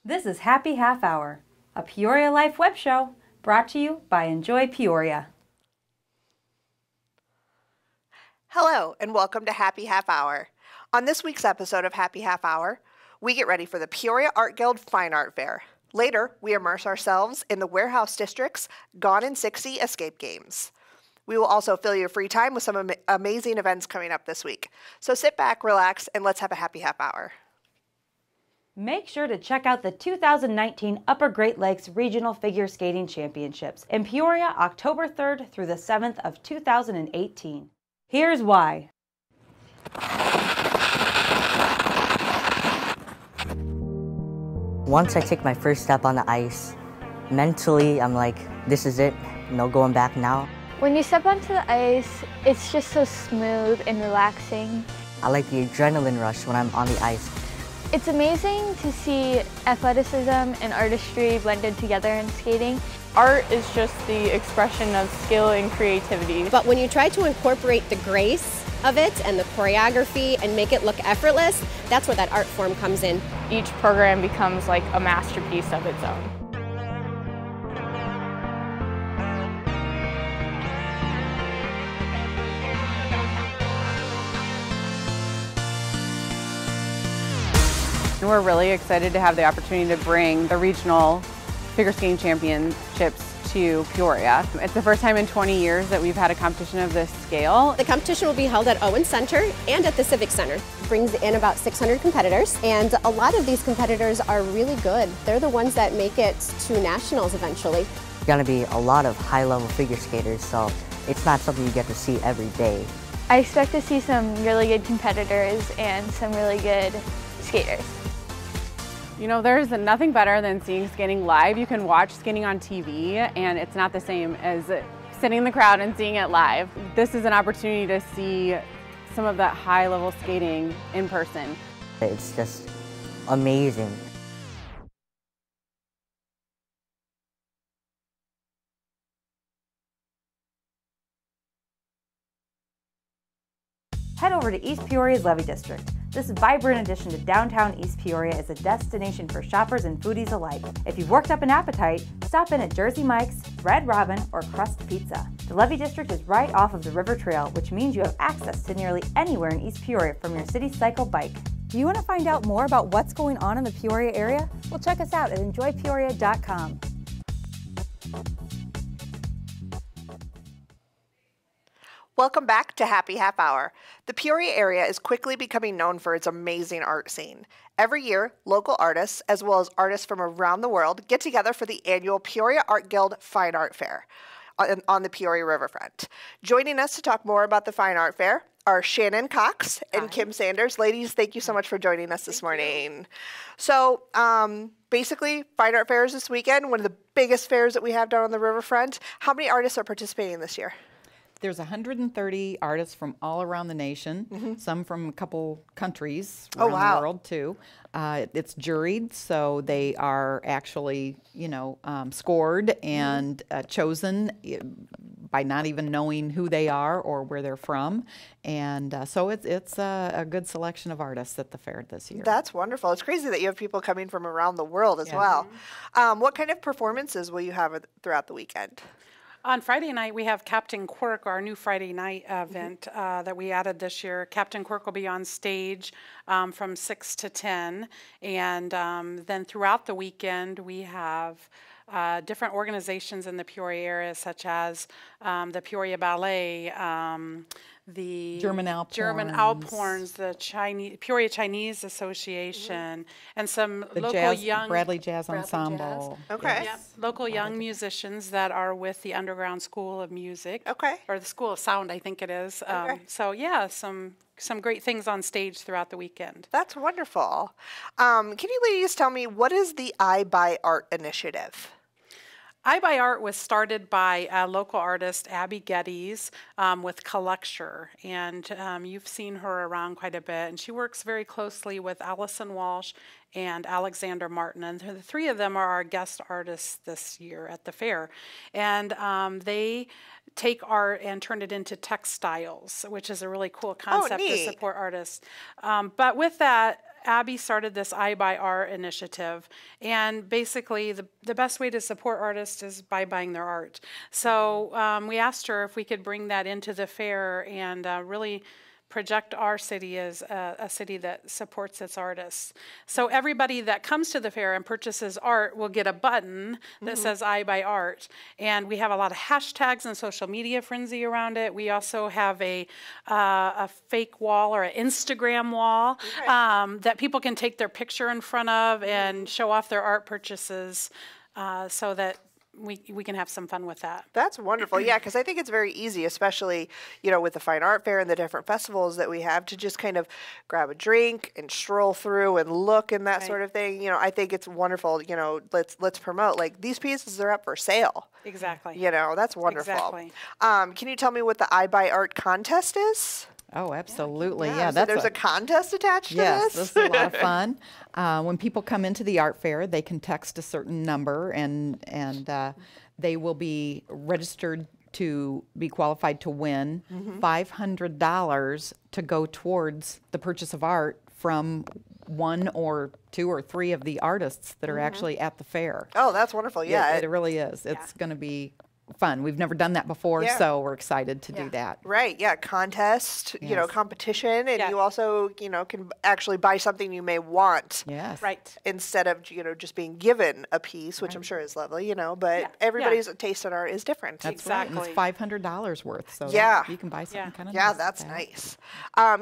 This is Happy Half Hour, a Peoria Life web show brought to you by Enjoy Peoria. Hello, and welcome to Happy Half Hour. On this week's episode of Happy Half Hour, we get ready for the Peoria Art Guild Fine Art Fair. Later, we immerse ourselves in the Warehouse District's Gone in 60 escape games. We will also fill your free time with some amazing events coming up this week. So sit back, relax, and let's have a happy half hour. Make sure to check out the 2019 Upper Great Lakes Regional Figure Skating Championships in Peoria, October 3rd through the 7th of 2018. Here's why. Once I take my first step on the ice, mentally I'm like, this is it, no going back now. When you step onto the ice, it's just so smooth and relaxing. I like the adrenaline rush when I'm on the ice. It's amazing to see athleticism and artistry blended together in skating. Art is just the expression of skill and creativity. But when you try to incorporate the grace of it and the choreography and make it look effortless, that's where that art form comes in. Each program becomes like a masterpiece of its own. We're really excited to have the opportunity to bring the regional figure skating championships to Peoria. It's the first time in 20 years that we've had a competition of this scale. The competition will be held at Owen Center and at the Civic Center. It brings in about 600 competitors, and a lot of these competitors are really good. They're the ones that make it to nationals eventually. There's gonna be a lot of high-level figure skaters, so it's not something you get to see every day. I expect to see some really good competitors and some really good skaters. You know, there's nothing better than seeing skating live. You can watch skating on TV, and it's not the same as sitting in the crowd and seeing it live. This is an opportunity to see some of that high-level skating in person. It's just amazing. Head over to East Peoria's Levee District. This vibrant addition to downtown East Peoria is a destination for shoppers and foodies alike. If you've worked up an appetite, stop in at Jersey Mike's, Red Robin, or Crust Pizza. The Levee District is right off of the River Trail, which means you have access to nearly anywhere in East Peoria from your city cycle bike. Do you want to find out more about what's going on in the Peoria area? Well, check us out at enjoypeoria.com. Welcome back to Happy Half Hour. The Peoria area is quickly becoming known for its amazing art scene. Every year, local artists, as well as artists from around the world, get together for the annual Peoria Art Guild Fine Art Fair on the Peoria Riverfront. Joining us to talk more about the Fine Art Fair are Shannon Cox and Kim Sanders. Ladies, thank you so much for joining us this morning. So, basically, Fine Art Fair is this weekend, one of the biggest fairs that we have down on the riverfront. How many artists are participating this year? There's 130 artists from all around the nation, some from a couple countries around the world too. It's juried, so they are actually, scored and chosen by not even knowing who they are or where they're from. And so it's a good selection of artists at the fair this year. That's wonderful. It's crazy that you have people coming from around the world as well. What kind of performances will you have throughout the weekend? On Friday night, we have Captain Quirk, our new Friday night event that we added this year. Captain Quirk will be on stage from 6 to 10. And then throughout the weekend, we have different organizations in the Peoria area, such as the Peoria Ballet, the German Alphorns, the Peoria Chinese Association, and some local young Bradley Jazz Ensemble. Okay. Yes. Local young musicians that are with the Underground School of Music. Okay. Or the School of Sound, I think it is. Okay. So yeah, some great things on stage throughout the weekend. That's wonderful. Can you ladies tell me, what is the I Buy Art initiative? I Buy Art was started by local artist Abby Geddes with Collecture, and you've seen her around quite a bit, and she works very closely with Allison Walsh and Alexander Martin, and the three of them are our guest artists this year at the fair, and they take art and turn it into textiles, which is a really cool concept to support artists. But with that, Abby started this I Buy Art initiative, and basically the best way to support artists is by buying their art. So we asked her if we could bring that into the fair and really project our city as a city that supports its artists. So everybody that comes to the fair and purchases art will get a button that says I Buy Art. And we have a lot of hashtags and social media frenzy around it. We also have a fake wall or an Instagram wall that people can take their picture in front of and show off their art purchases so that we can have some fun with that. That's wonderful. Yeah, because I think it's very easy, especially, you know, with the Fine Art Fair and the different festivals that we have, to just kind of grab a drink and stroll through and look and that sort of thing. You know, I think it's wonderful. You know, let's promote, like, these pieces are up for sale. Exactly. You know, that's wonderful. Exactly. Can you tell me what the I Buy Art contest is? Oh, absolutely. Yeah, so there's a contest attached to this? Yes, this is a lot of fun. When people come into the art fair, they can text a certain number, and they will be registered to be qualified to win $500 to go towards the purchase of art from one or two or three of the artists that are actually at the fair. Oh, that's wonderful. Yeah. It really is. It's going to be fun. We've never done that before, so we're excited to do that. Right, yeah, contest, you know, competition, and you also, you know, can actually buy something you may want. Yes. Right. Instead of, you know, just being given a piece, which I'm sure is lovely, you know, but everybody's taste in art is different. That's exactly. right. It's $500 worth, so you can buy something kind of nice. Yeah, nice that's nice.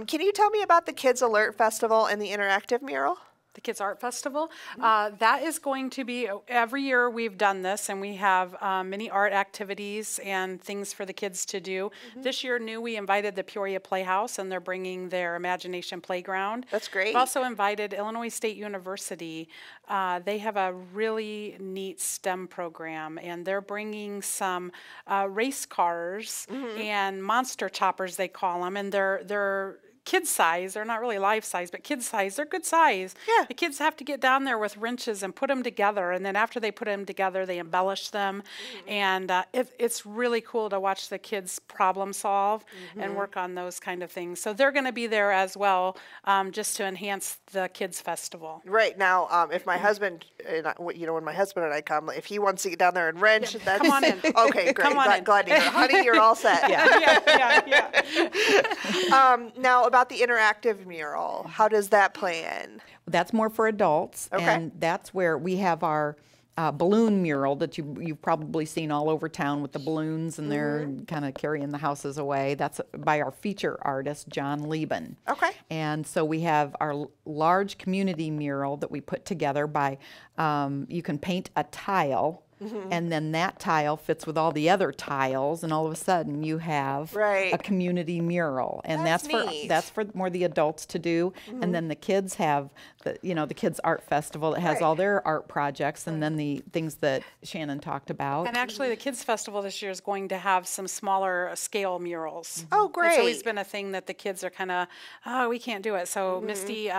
Can you tell me about the Kids Alert Festival and the interactive mural? The Kids Art Festival. That is going to be, every year we've done this, and we have many art activities and things for the kids to do. This year, we invited the Peoria Playhouse, and they're bringing their Imagination Playground. That's great. We've also invited Illinois State University. They have a really neat STEM program, and they're bringing some race cars and monster choppers, they call them, and they're kid size. They're not really life size, but kid size. They're good size. Yeah. The kids have to get down there with wrenches and put them together, and then after they put them together, they embellish them, and it's really cool to watch the kids problem solve and work on those kind of things. So they're going to be there as well, just to enhance the kids festival. Right. Now, if my husband, you know, when my husband and I come, if he wants to get down there and wrench, that's come on in. Okay, great. Come on in. Glad to hear. Honey, you're all set. Yeah. Now, about the interactive mural, how does that play in? That's more for adults, and that's where we have our balloon mural that you've probably seen all over town with the balloons, and they're kind of carrying the houses away. That's by our feature artist, John Lieben. Okay. And so we have our large community mural that we put together by, you can paint a tile, and then that tile fits with all the other tiles, and all of a sudden you have a community mural, and that's for more the adults to do. And then the kids have the kids art festival that has all their art projects, and then the things that Shannon talked about. And actually, the kids festival this year is going to have some smaller scale murals. Oh, great! It's always been a thing that the kids are kind of, we can't do it. So Misty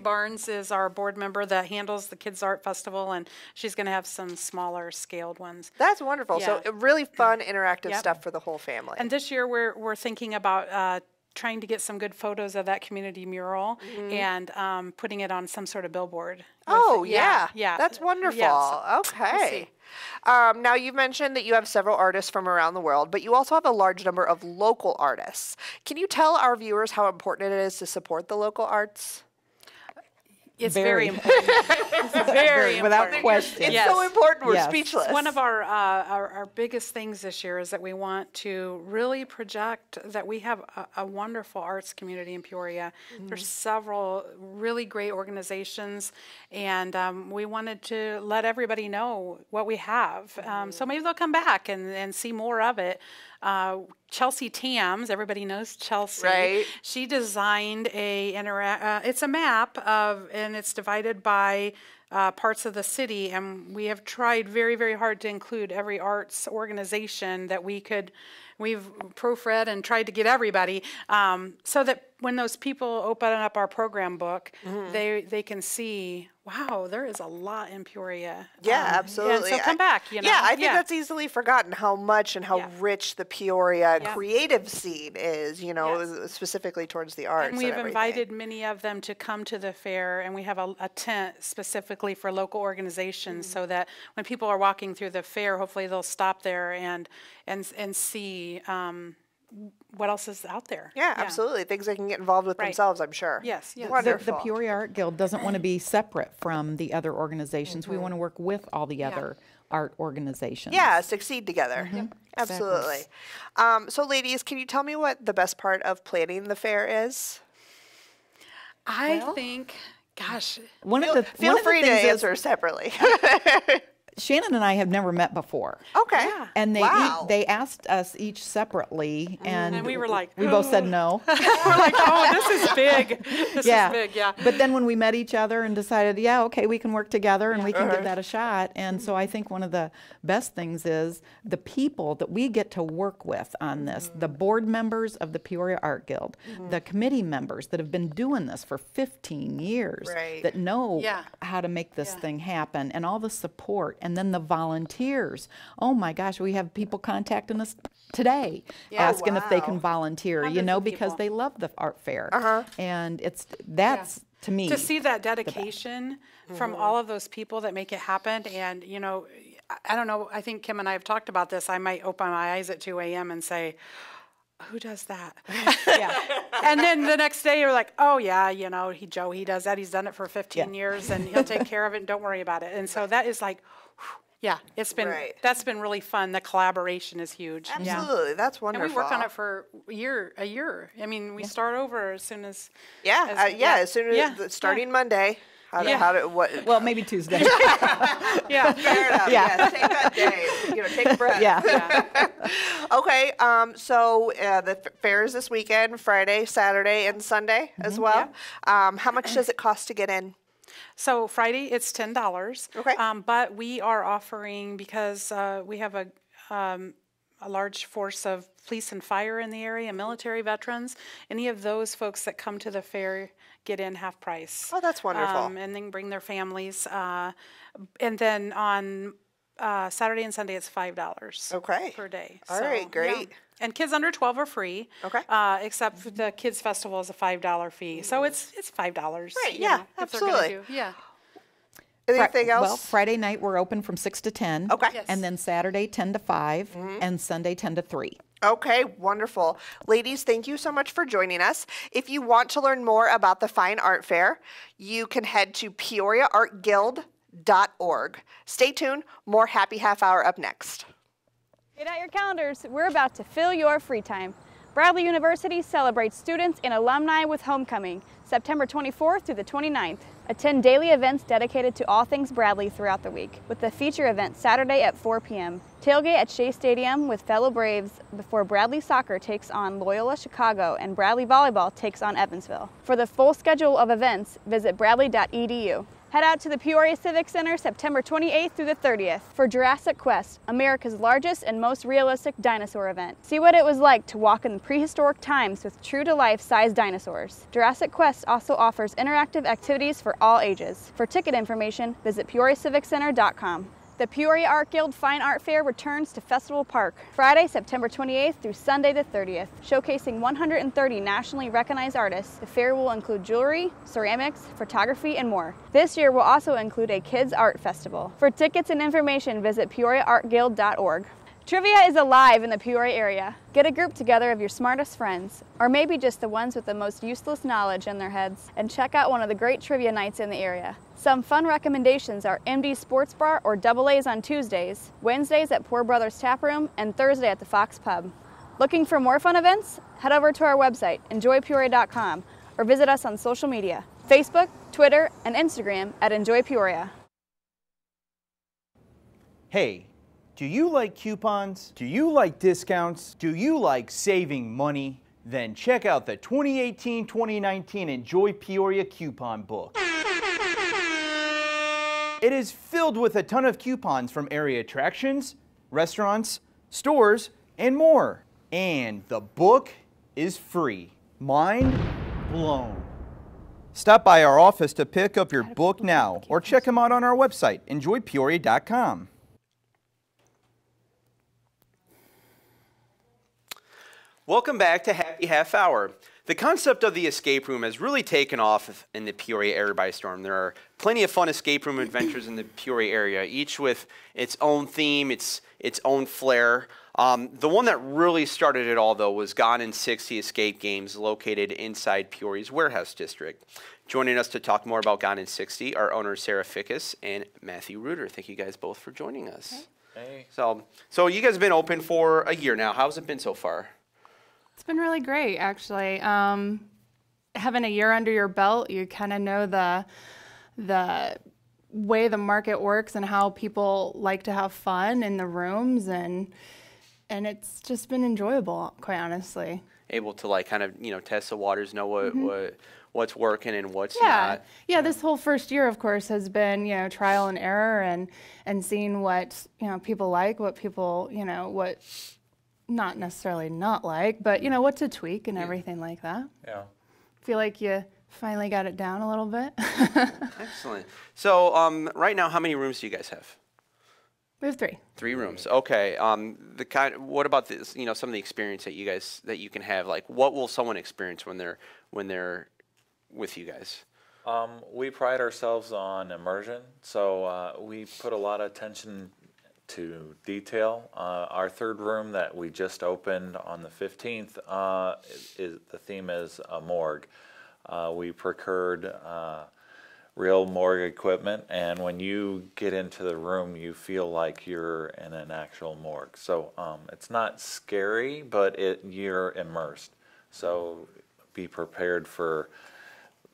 Barnes is our board member that handles the kids art festival, and she's going to have some smaller scaled ones. That's wonderful. So really fun interactive stuff for the whole family. And this year we're thinking about trying to get some good photos of that community mural and putting it on some sort of billboard. Yeah. That's wonderful. Yeah, okay. Now, you've mentioned that you have several artists from around the world, but you also have a large number of local artists. Can you tell our viewers how important it is to support the local arts? It's very important. It's very important. Without question. It's so important, we're speechless. One of our biggest things this year is that we want to really project that we have a wonderful arts community in Peoria. There's several really great organizations, and we wanted to let everybody know what we have. So maybe they'll come back and see more of it. Chelsea Tams, everybody knows Chelsea. Right. She designed it's a map and it's divided by parts of the city, and we have tried very, very hard to include every arts organization that we've proofread and tried to get everybody, so that when those people open up our program book, they can see Wow, there is a lot in Peoria. Yeah, absolutely. And so come back, you know. Yeah, I think that's easily forgotten how much and how rich the Peoria creative scene is, you know, specifically towards the arts. And we've invited many of them to come to the fair, and we have a tent specifically for local organizations so that when people are walking through the fair, hopefully they'll stop there and see what else is out there. Yeah, absolutely. Things they can get involved with themselves, I'm sure. Yes, yes. Wonderful. The Peoria Art Guild doesn't want to be separate from the other organizations. We want to work with all the other art organizations. Yeah, succeed together. Absolutely. So ladies, can you tell me what the best part of planning the fair is? I think, gosh. Feel free to answer separately. Shannon and I have never met before. Okay. And they asked us each separately, and we were like, we both said no. We're like, oh, this is big. This is big, But then when we met each other and decided, yeah, okay, we can work together and we can give that a shot. And so I think one of the best things is the people that we get to work with on this, the board members of the Peoria Art Guild, the committee members that have been doing this for 15 years, that know how to make this thing happen, and all the support. And then the volunteers. Oh my gosh, we have people contacting us today asking if they can volunteer, you know, because they love the art fair. And that's to me. To see that dedication from all of those people that make it happen. And, you know, I don't know, I think Kim and I have talked about this. I might open my eyes at 2 a.m. and say, who does that? And then the next day you're like, oh yeah, you know, Joe, he does that. He's done it for 15 years and he'll take care of it and don't worry about it. And so that is like, it's been, that's been really fun. The collaboration is huge. Absolutely. That's wonderful. And we work on it for a year. I mean, we start over as soon as. As soon as, starting Monday. Well, maybe Tuesday. Fair enough. Take that day. You know, take a breath. Okay. So the fair is this weekend, Friday, Saturday, and Sunday as well. How much does it cost to get in? So Friday it's $10. Okay. But we are offering, because we have a large force of police and fire in the area, military veterans. Any of those folks that come to the fair get in half price. Oh, that's wonderful. And then bring their families. And then on Saturday and Sunday it's $5 per day. All right, great. Yeah. And kids under 12 are free. Okay. Except for the Kids Festival is a $5 fee. So it's $5. Right, absolutely. Anything else? Well, Friday night we're open from 6 to 10. Okay. And then Saturday 10 to 5 and Sunday 10 to 3. Okay, wonderful. Ladies, thank you so much for joining us. If you want to learn more about the Fine Art Fair, you can head to PeoriaArtGuild.org. Stay tuned. More Happy Half Hour up next. Get out your calendars. We're about to fill your free time. Bradley University celebrates students and alumni with homecoming, September 24th through the 29th. Attend daily events dedicated to all things Bradley throughout the week, with the feature event Saturday at 4 p.m. Tailgate at Shea Stadium with fellow Braves before Bradley Soccer takes on Loyola Chicago and Bradley Volleyball takes on Evansville. For the full schedule of events, visit bradley.edu. Head out to the Peoria Civic Center September 28th through the 30th for Jurassic Quest, America's largest and most realistic dinosaur event. See what it was like to walk in prehistoric times with true-to-life sized dinosaurs. Jurassic Quest also offers interactive activities for all ages. For ticket information, visit PeoriaCivicCenter.com. The Peoria Art Guild Fine Art Fair returns to Festival Park, Friday, September 28th through Sunday the 30th, showcasing 130 nationally recognized artists. The fair will include jewelry, ceramics, photography, and more. This year will also include a kids' art festival. For tickets and information, visit PeoriaArtGuild.org. Trivia is alive in the Peoria area. Get a group together of your smartest friends, or maybe just the ones with the most useless knowledge in their heads, and check out one of the great trivia nights in the area. Some fun recommendations are MD Sports Bar or Double A's on Tuesdays, Wednesdays at Poor Brothers Tap Room, and Thursday at the Fox Pub. Looking for more fun events? Head over to our website, enjoypeoria.com, or visit us on social media, Facebook, Twitter, and Instagram at Enjoy Peoria. Hey, do you like coupons? Do you like discounts? Do you like saving money? Then check out the 2018-2019 Enjoy Peoria coupon book. It is filled with a ton of coupons from area attractions, restaurants, stores, and more. And the book is free. Mind blown. Stop by our office to pick up your book now or check them out on our website, enjoypeoria.com. Welcome back to Happy Half Hour. The concept of the escape room has really taken off in the Peoria area by storm. There are plenty of fun escape room adventures in the Peoria area, each with its own theme, its own flair. The one that really started it all, though, was Gone in 60 Escape Games located inside Peoria's Warehouse District. Joining us to talk more about Gone in 60 are owners Sarah Fickus and Matthew Reuter. Thank you guys both for joining us. Hey. So you guys have been open for a year now. How's it been so far? It's been really great, actually. Having a year under your belt, you kind of know the way the market works and how people like to have fun in the rooms, and it's just been enjoyable, quite honestly. Able to like kind of test the waters, know what's working and what's not. Yeah, this whole first year, of course, has been trial and error and seeing what people like, what people what not necessarily not like, but what to tweak and everything like that. Yeah. Feel like you finally got it down a little bit. Excellent. So right now, how many rooms do you guys have? We have 3. 3 rooms. Okay. What about this? Some of the experience that you can have. Like, what will someone experience when they're with you guys? We pride ourselves on immersion, so we put a lot of attention to detail. Our 3rd room that we just opened on the 15th, the theme is a morgue. We procured real morgue equipment, and when you get into the room, you feel like you're in an actual morgue. So it's not scary, but you're immersed. So be prepared for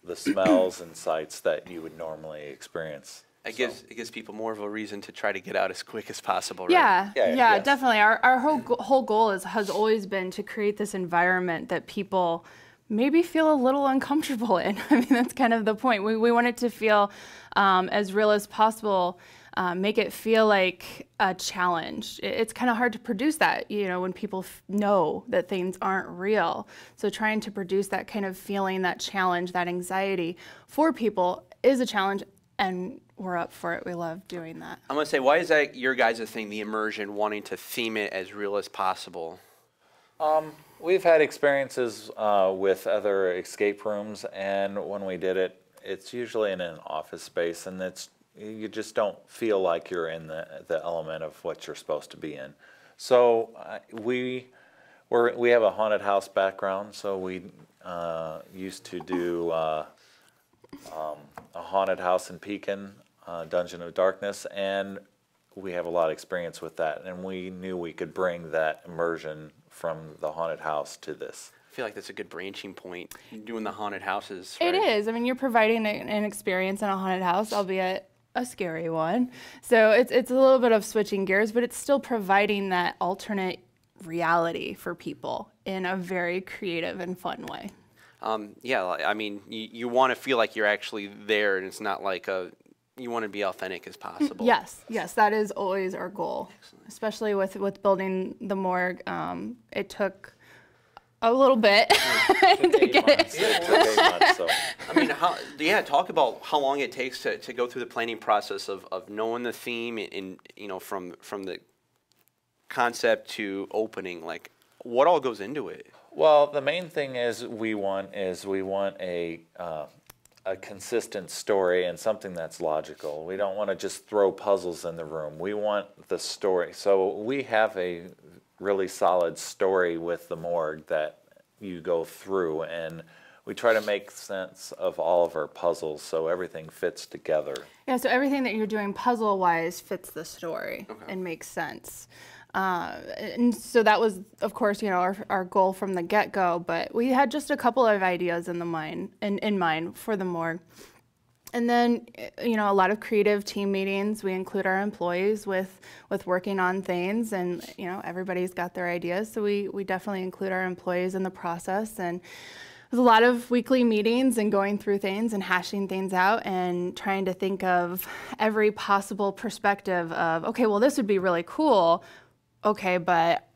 the smells and sights that you would normally experience. It gives people more of a reason to try to get out as quick as possible, right? Yeah, yes. Definitely. Our whole goal has always been to create this environment that people maybe feel a little uncomfortable in. I mean, that's kind of the point. We want it to feel as real as possible, make it feel like a challenge. It's kind of hard to produce that, when people know that things aren't real. So trying to produce that kind of feeling, that challenge, that anxiety for people is a challenge, and we're up for it. We love doing that. I'm going to say, why is that your guys' thing, the immersion, wanting to theme it as real as possible? We've had experiences with other escape rooms, and when we did it, it's usually in an office space, and you just don't feel like you're in the element of what you're supposed to be in. So we have a haunted house background, so we used to do a haunted house in Pekin, Dungeon of Darkness, and we have a lot of experience with that, and we knew we could bring that immersion from the haunted house to this. I feel like that's a good branching point, doing the haunted houses. Right? It is. I mean, you're providing an experience in a haunted house, albeit a scary one. So it's a little bit of switching gears, but it's still providing that alternate reality for people in a very creative and fun way. Yeah, I mean, you want to feel like you're actually there, and it's not like you want to be authentic as possible. Yes, that is always our goal. Excellent. Especially with building the morgue. It took a little bit to get it. Yeah, it took 8 months, so. I mean, talk about how long it takes to go through the planning process of knowing the theme and from the concept to opening. Like, what all goes into it? Well, the main thing is we want a consistent story and something that's logical. We don't want to just throw puzzles in the room. We want the story. So we have a really solid story with the morgue that you go through, and we try to make sense of all of our puzzles so everything fits together. Yeah, so everything that you're doing puzzle-wise fits the story and makes sense. And so that was, of course, our goal from the get-go, but we had just a couple of ideas in mind for the morgue. And then, a lot of creative team meetings. We include our employees with working on things, and, everybody's got their ideas, so we definitely include our employees in the process. And there's a lot of weekly meetings and going through things and hashing things out and trying to think of every possible perspective of, okay, well, this would be really cool. Okay, but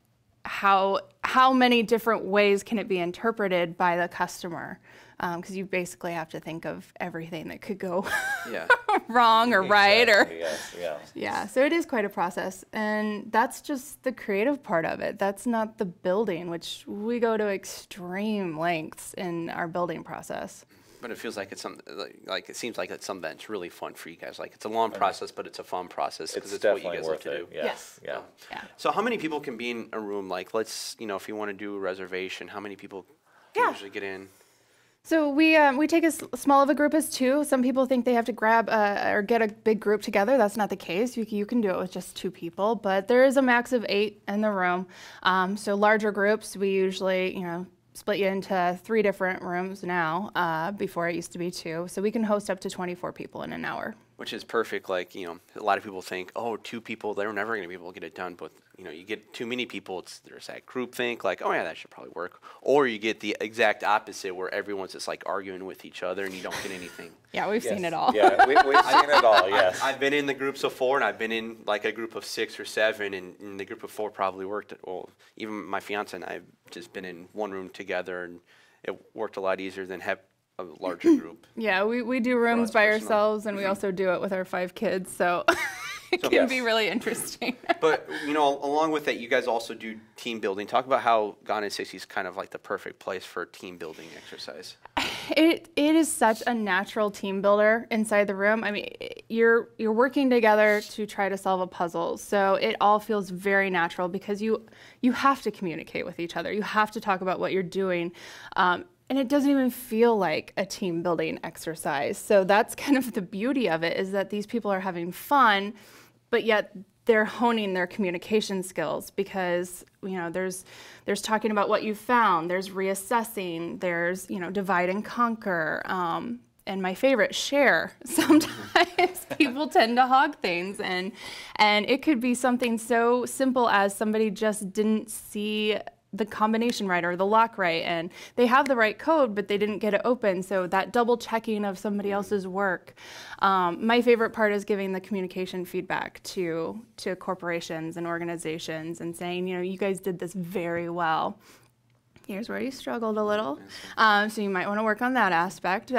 how many different ways can it be interpreted by the customer? because you basically have to think of everything that could go Yeah. wrong or right or Yes, yeah. yeah. So it is quite a process, and that's just the creative part of it. That's not the building, which we go to extreme lengths in our building process. But it feels like it's something, like it seems like it's something that's really fun for you guys. Like it's a long process, but it's a fun process because it's what you definitely guys like worth to do. it. Yes. Yeah. Yeah. So how many people can be in a room? Like, let's, if you want to do a reservation, how many people can usually get in? So we take as small of a group as 2. Some people think they have to grab or get a big group together. That's not the case. You can do it with just 2 people, but there is a max of 8 in the room. So larger groups, we usually, split you into 3 different rooms now. Before it used to be 2. So we can host up to 24 people in an hour. Which is perfect. Like, a lot of people think, oh, 2 people, they're never going to be able to get it done. But, you get too many people, there's that group think, like, oh, yeah, that should probably work. Or you get the exact opposite where everyone's just, like, arguing with each other and you don't get anything. Yeah, we've seen it all. Yeah, we've seen it all, yes. I've been in the groups of 4, and I've been in, like, a group of 6 or 7, and the group of 4 probably worked. Well, even my fiance and I have just been in one room together, and it worked a lot easier than have a larger group. Yeah, we do rooms by ourselves, and we also do it with our 5 kids, so it can be really interesting. But, along with that, you guys also do team building. Talk about how Gone in 60 is kind of like the perfect place for a team building exercise. It is such a natural team builder inside the room. I mean, you're working together to try to solve a puzzle, so it all feels very natural because you have to communicate with each other. You have to talk about what you're doing. And it doesn't even feel like a team building exercise. So that's kind of the beauty of it, is that these people are having fun, but yet they're honing their communication skills because, there's talking about what you found, there's reassessing, there's, divide and conquer, and my favorite, share. Sometimes people tend to hog things, and it could be something so simple as somebody just didn't see the combination right or the lock right, and they have the right code, but they didn't get it open, so that double checking of somebody else's work. My favorite part is giving the communication feedback to corporations and organizations and saying, you guys did this very well. Here's where you struggled a little, so you might want to work on that aspect.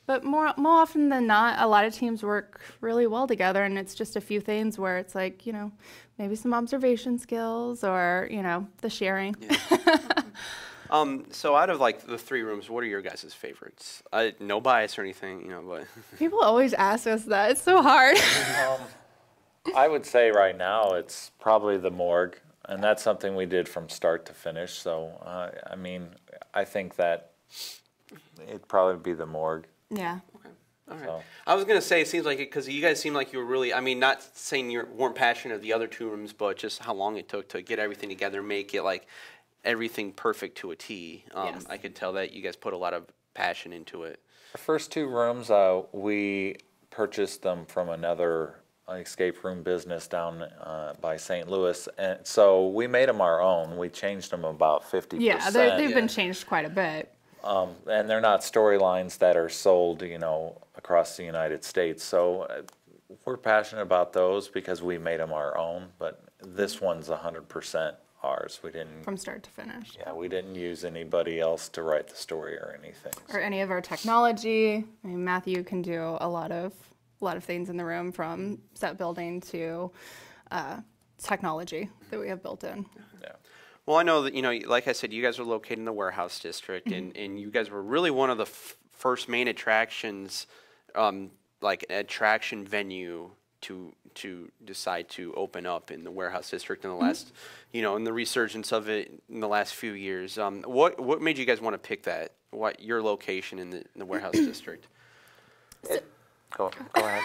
But more often than not, a lot of teams work really well together, and it's just a few things where it's like, maybe some observation skills or, the sharing. Yeah. So out of like the 3 rooms, what are your guys' favorites? No bias or anything, but. People always ask us that. It's so hard. I would say right now it's probably the morgue, and that's something we did from start to finish. So, I think that it'd probably be the morgue. Yeah. Okay. All right. So. I was going to say, it seems like it, because you guys seem like you were really, not saying you weren't passionate of the other 2 rooms, but just how long it took to get everything together, make it like everything perfect to a T. Yes. I could tell that you guys put a lot of passion into it. The first 2 rooms, we purchased them from another escape room business down by St. Louis, and so we made them our own. We changed them about 50%. Yeah, they've been changed quite a bit. And they're not storylines that are sold, across the United States. So we're passionate about those because we made them our own, but this one's 100% ours. We didn't. From start to finish. Yeah, we didn't use anybody else to write the story or anything. Or any of our technology. Matthew can do a lot of things in the room, from set building to technology that we have built in. Yeah. Well, I know that, like I said, you guys are located in the warehouse district, and you guys were really one of the first main attractions, like an attraction venue to decide to open up in the warehouse district in the last, in the resurgence of it in the last few years. What made you guys want to pick that? Your location in the warehouse district? Go ahead.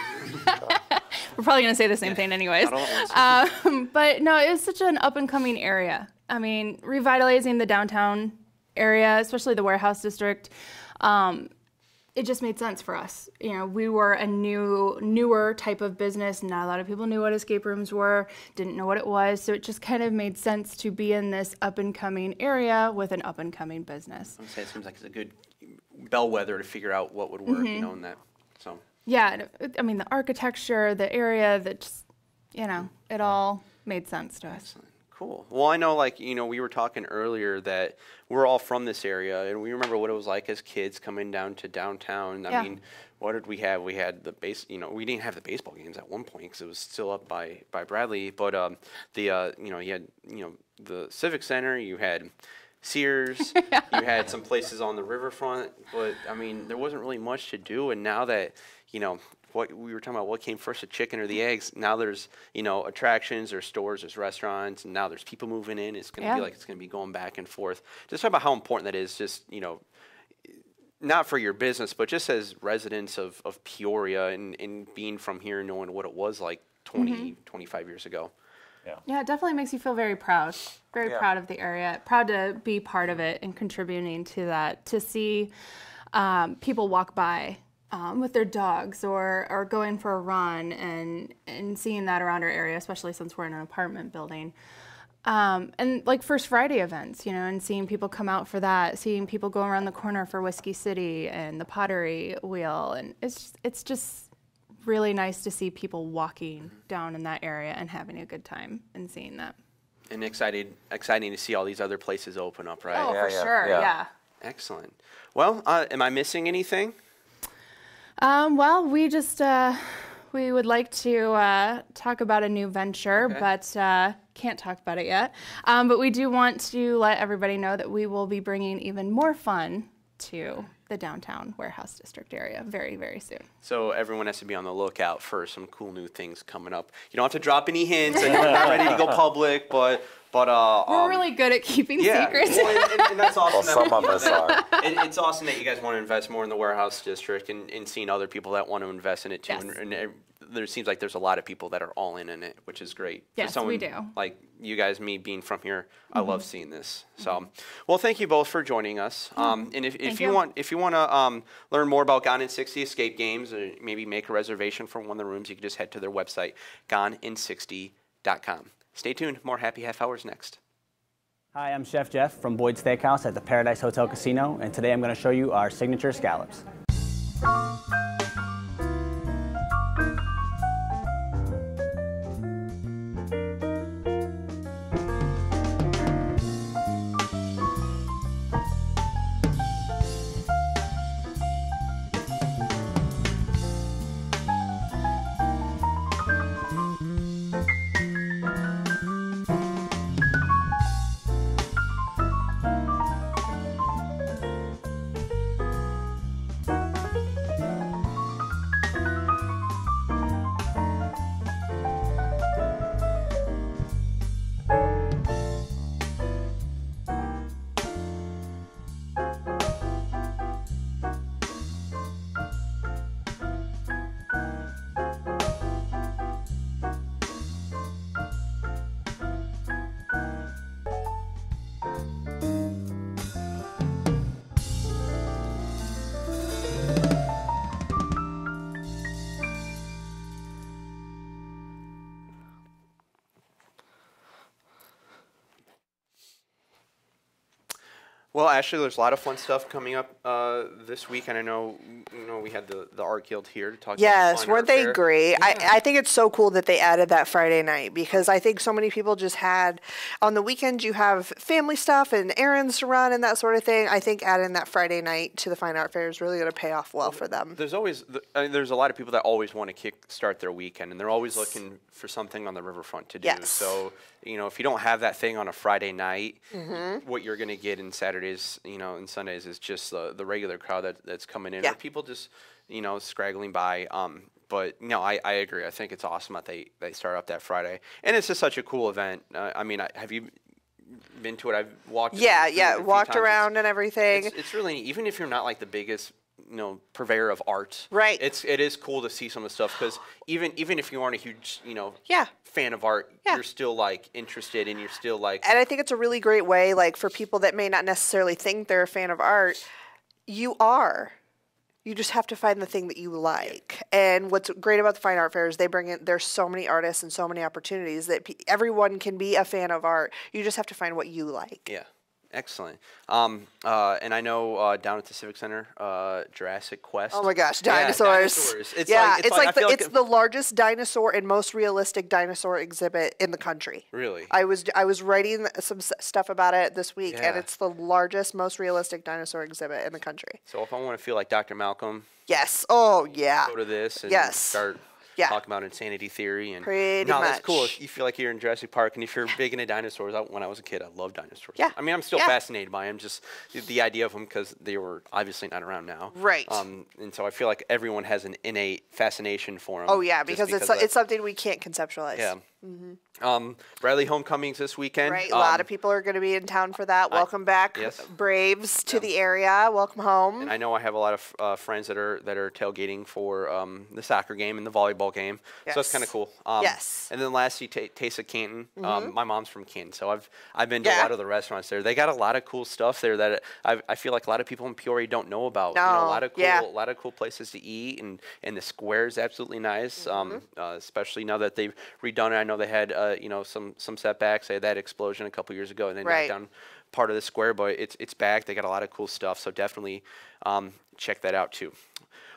We're probably going to say the same thing anyways. But no, it's such an up-and-coming area. Revitalizing the downtown area, especially the warehouse district, it just made sense for us. We were a newer type of business. Not a lot of people knew what escape rooms were, didn't know what it was, so it just kind of made sense to be in this up-and-coming area with an up-and-coming business. I would say it seems like it's a good bellwether to figure out what would work, in that. So. Yeah, the architecture, the area, that just, it all made sense to us. Cool. Well, I know, like, we were talking earlier that we're all from this area, and we remember what it was like as kids coming down to downtown. I mean, what did we have? We had the we didn't have the baseball games at one point because it was still up by Bradley. But you had the Civic Center, you had Sears, you had some places on the riverfront, but I mean, there wasn't really much to do. And now that what we were talking about, what came first, the chicken or the eggs? Now there's attractions, there's stores, there's restaurants, and now there's people moving in. It's going to be like it's going to be going back and forth. Just talk about how important that is. Just not for your business, but just as residents of Peoria and being from here, knowing what it was like 25 years ago. Yeah, it definitely makes you feel very proud. Very proud of the area. Proud to be part of it and contributing to that. To see people walk by with their dogs or going for a run and seeing that around our area, especially since we're in an apartment building. And like First Friday events, and seeing people come out for that, seeing people go around the corner for Whiskey City and the Pottery Wheel. And it's just really nice to see people walking down in that area and having a good time and seeing that. And exciting to see all these other places open up, right? Oh, for sure, yeah. Excellent. Well, am I missing anything? Well, we just, we would like to talk about a new venture, but can't talk about it yet. But we do want to let everybody know that we will be bringing even more fun to the downtown warehouse district area very, very soon. So everyone has to be on the lookout for some cool new things coming up. You don't have to drop any hints. I know we're not ready to go public, but we're really good at keeping secrets. Well, and that's awesome. Well, some of us are. It's awesome that you guys want to invest more in the warehouse district and seeing other people that want to invest in it too. Yes. And there seems like there's a lot of people that are all in it, which is great. Yes, For someone we do. Like you guys, me being from here, I love seeing this. So, well, thank you both for joining us. And if you want to learn more about Gone in 60 Escape Games, or maybe make a reservation for one of the rooms, you can just head to their website, gonein60.com. Stay tuned. More Happy Half Hours next. Hi, I'm Chef Jeff from Boyd's Steakhouse at the Paradise Hotel Casino, and today I'm going to show you our signature scallops. Well, Ashley, there's a lot of fun stuff coming up this week, and I know we had the Art Guild here to talk about. Yes, weren't they fair. great? Yeah. I think it's so cool that they added that Friday night, because I think so many people just had, on the weekends you have family stuff and errands to run and that sort of thing. I think adding that Friday night to the Fine Art Fair is really going to pay off well for them. There's always there's a lot of people that always want to kickstart their weekend, and they're always looking for something on the riverfront to do. Yes. So if you don't have that thing on a Friday night, what you're going to get in Saturdays, and Sundays is just the regular crowd that's coming in, or people just scraggling by. But no, I agree. I think it's awesome that they start up that Friday, and it's just such a cool event. I mean, have you been to it? I've walked. Walked around and everything. It's really neat. Even if you're not like the biggest purveyor of art, right? It is cool to see some of the stuff, because even if you aren't a huge fan of art, you're still like interested, and you're still like. And I think it's a really great way, like, for people that may not necessarily think they're a fan of art, you are. You just have to find the thing that you like. And what's great about the Fine Art Fair is they bring in, there's so many artists and so many opportunities that everyone can be a fan of art. You just have to find what you like. Yeah. Excellent. And I know down at the Civic Center, Jurassic Quest. Oh my gosh, dinosaurs. dinosaurs. It's the largest dinosaur and most realistic dinosaur exhibit in the country. Really? I was writing some stuff about it this week, and Yeah. it's the largest, most realistic dinosaur exhibit in the country. So if I want to feel like Dr. Malcolm, Yes. Oh yeah. go to this and Yes. start Yeah. talking about insanity theory. And Pretty no, that's much. cool. If you feel like you're in Jurassic Park, and if you're big into dinosaurs, when I was a kid, I loved dinosaurs. Yeah. I mean, I'm still Yeah. fascinated by them, just the idea of them, because they were obviously not around now. Right. And so I feel like everyone has an innate fascination for them. Oh yeah, because it's something we can't conceptualize. Yeah. Bradley homecomings this weekend. Right. A lot of people are going to be in town for that. Welcome back, yes. Braves, to the area. Welcome home. And I know I have a lot of friends that are tailgating for the soccer game and the volleyball game. Yes. So that's kind of cool. Yes. And then lastly, Taste of Canton. My mom's from Canton, so I've been to a lot of the restaurants there. They got a lot of cool stuff there that I feel like a lot of people in Peoria don't know about. No. You know, a lot of cool places to eat, and the square is absolutely nice. Especially now that they've redone it. I know they had some setbacks. They had that explosion a couple years ago, and they knocked down part of the square, but it's back. They got a lot of cool stuff, so definitely check that out too.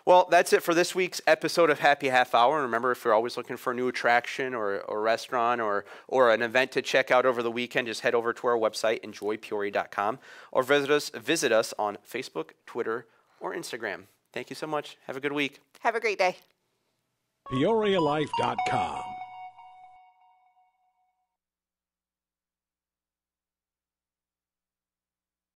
Well, that's it for this week's episode of Happy Half Hour. And remember, if you're always looking for a new attraction or a restaurant or an event to check out over the weekend, just head over to our website, enjoypeoria.com, or visit us on Facebook, Twitter, or Instagram. Thank you so much. Have a good week. Have a great day. PeoriaLife.com.